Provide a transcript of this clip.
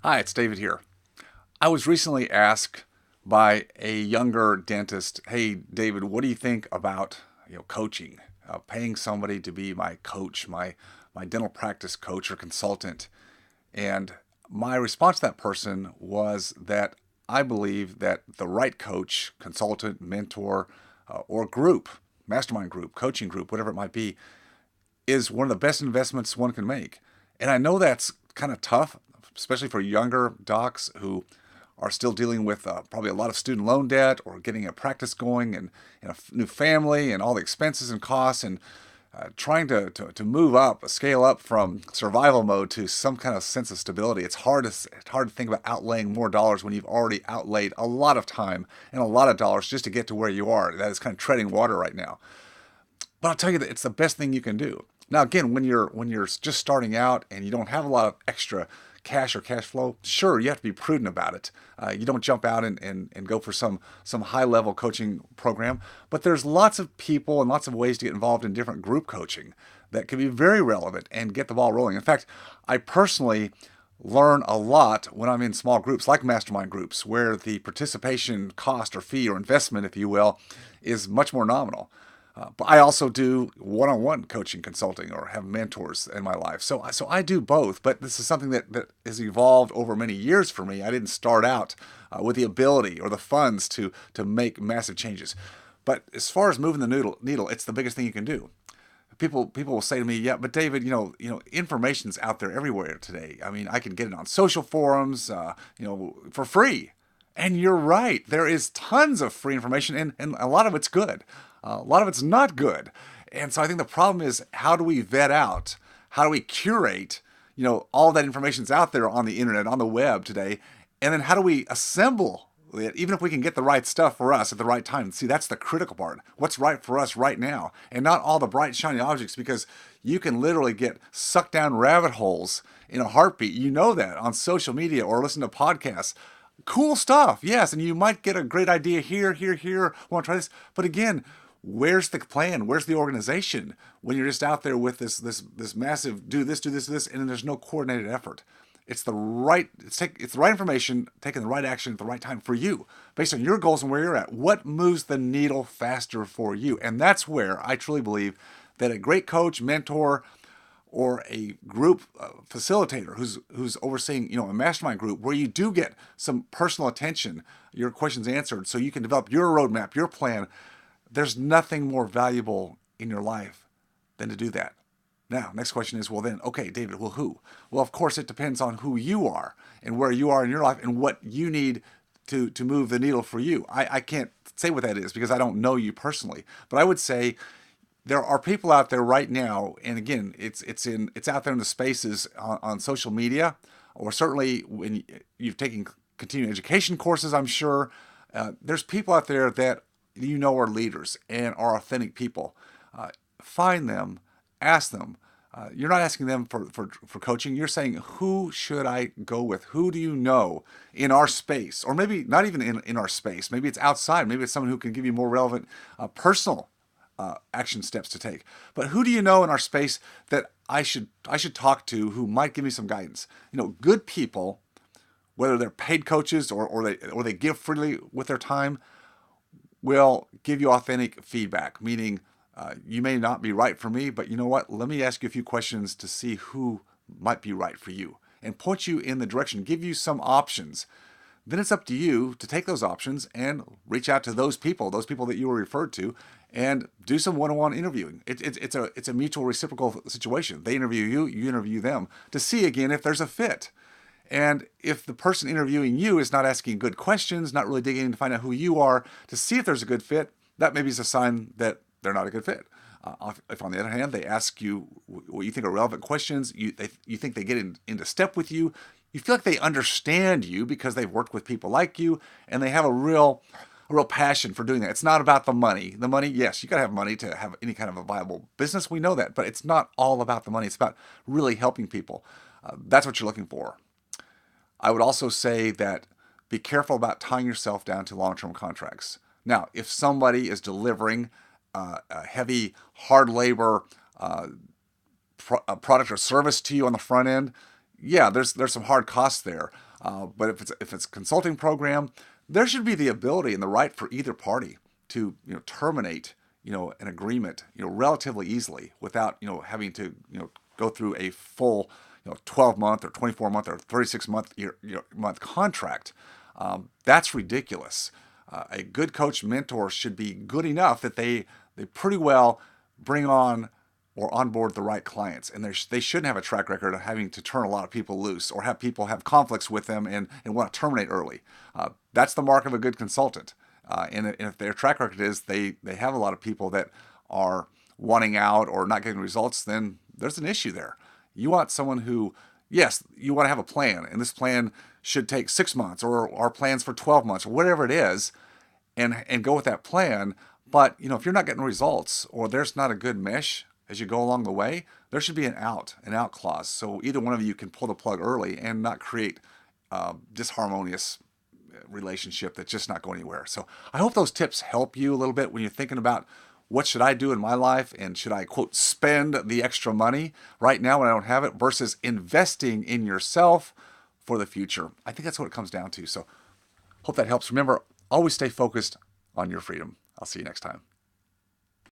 Hi, it's David here. I was recently asked by a younger dentist, "Hey, David, what do you think about coaching, paying somebody to be my coach, my dental practice coach or consultant?" And my response to that person was that I believe that the right coach, consultant, mentor, or group, mastermind group, coaching group, whatever it might be, is one of the best investments one can make. And I know that's kind of tough, especially for younger docs who are still dealing with probably a lot of student loan debt or getting a practice going and a new family and all the expenses and costs and trying to move up, scale up from survival mode to some kind of sense of stability. It's hard to think about outlaying more dollars when you've already outlaid a lot of time and a lot of dollars just to get to where you are. That is kind of treading water right now. But I'll tell you that it's the best thing you can do. Now, again, when you're just starting out and you don't have a lot of extra cash or cash flow, sure, you have to be prudent about it. You don't jump out and go for some high level coaching program. But there's lots of people and lots of ways to get involved in different group coaching that can be very relevant and get the ball rolling. In fact, I personally learn a lot when I'm in small groups like mastermind groups where the participation cost or fee or investment, if you will, is much more nominal. But I also do one-on-one coaching consulting or have mentors in my life. So I do both, but this is something that has evolved over many years for me. I didn't start out with the ability or the funds to make massive changes. But as far as moving the needle, it's the biggest thing you can do. People will say to me, "Yeah, but David, information's out there everywhere today. I mean, I can get it on social forums, for free." And you're right. There is tons of free information, and a lot of it's good. A lot of it's not good. And so I think the problem is, how do we vet out? How do we curate, all that information's out there on the internet, on the web today? And then how do we assemble it, even if we can get the right stuff for us at the right time? See, that's the critical part. What's right for us right now? And not all the bright, shiny objects, because you can literally get sucked down rabbit holes in a heartbeat. You know that on social media or listen to podcasts. Cool stuff, yes, and you might get a great idea here, want to try this. But again, where's the plan? Where's the organization when you're just out there with this massive do this, and then there's no coordinated effort? It's the right information, taking the right action at the right time for you, based on your goals and where you're at. What moves the needle faster for you? And that's where I truly believe that a great coach, mentor, or a group facilitator who's overseeing a mastermind group where you do get some personal attention, your questions answered, so you can develop your roadmap, your plan. There's nothing more valuable in your life than to do that. Now, next question is, well then, okay, David, well who? Well, of course, it depends on who you are and where you are in your life and what you need to move the needle for you. I can't say what that is because I don't know you personally, but I would say there are people out there right now, and again, it's out there in the spaces on social media, or certainly when you've taken continuing education courses, I'm sure. There's people out there that are leaders and are authentic people. Find them, ask them. You're not asking them for coaching. You're saying, who should I go with? Who do you know in our space? Or maybe not even in our space. Maybe it's outside. Maybe it's someone who can give you more relevant personal action steps to take. But who do you know in our space that I should talk to who might give me some guidance? Good people, whether they're paid coaches or they give freely with their time, will give you authentic feedback. Meaning, you may not be right for me, but you know what? Let me ask you a few questions to see who might be right for you and point you in the direction, give you some options. Then it's up to you to take those options and reach out to those people that you were referred to, and do some one-on-one interviewing. It's a mutual reciprocal situation. They interview you, you interview them to see again if there's a fit. And if the person interviewing you is not asking good questions, not really digging in to find out who you are to see if there's a good fit, that maybe is a sign that they're not a good fit. If on the other hand, they ask you what you think are relevant questions, you think they get into step with you, you feel like they understand you because they've worked with people like you, and they have a real passion for doing that. It's not about the money. The money, yes, you got to have money to have any kind of a viable business. We know that, but it's not all about the money. It's about really helping people. That's what you're looking for. I would also say that be careful about tying yourself down to long-term contracts. Now, if somebody is delivering a heavy, hard labor product or service to you on the front end, yeah, there's some hard costs there. But if it's a consulting program, there should be the ability and the right for either party to terminate an agreement relatively easily without having to go through a full 12-month or 24-month or 36-month contract. That's ridiculous. A good coach mentor should be good enough that they pretty well bring on or onboard the right clients, and they shouldn't have a track record of having to turn a lot of people loose or have people have conflicts with them and want to terminate early. That's the mark of a good consultant. And if their track record is they have a lot of people that are wanting out or not getting results, then there's an issue there. You want someone who, yes, you want to have a plan, and this plan should take 6 months or our plans for 12 months or whatever it is, and go with that plan. But if you're not getting results or there's not a good mesh as you go along the way, there should be an out clause. So either one of you can pull the plug early and not create disharmonious relationship that's just not going anywhere. So I hope those tips help you a little bit when you're thinking about what should I do in my life, and should I, quote, spend the extra money right now when I don't have it versus investing in yourself for the future. I think that's what it comes down to. So hope that helps. Remember, always stay focused on your freedom. I'll see you next time.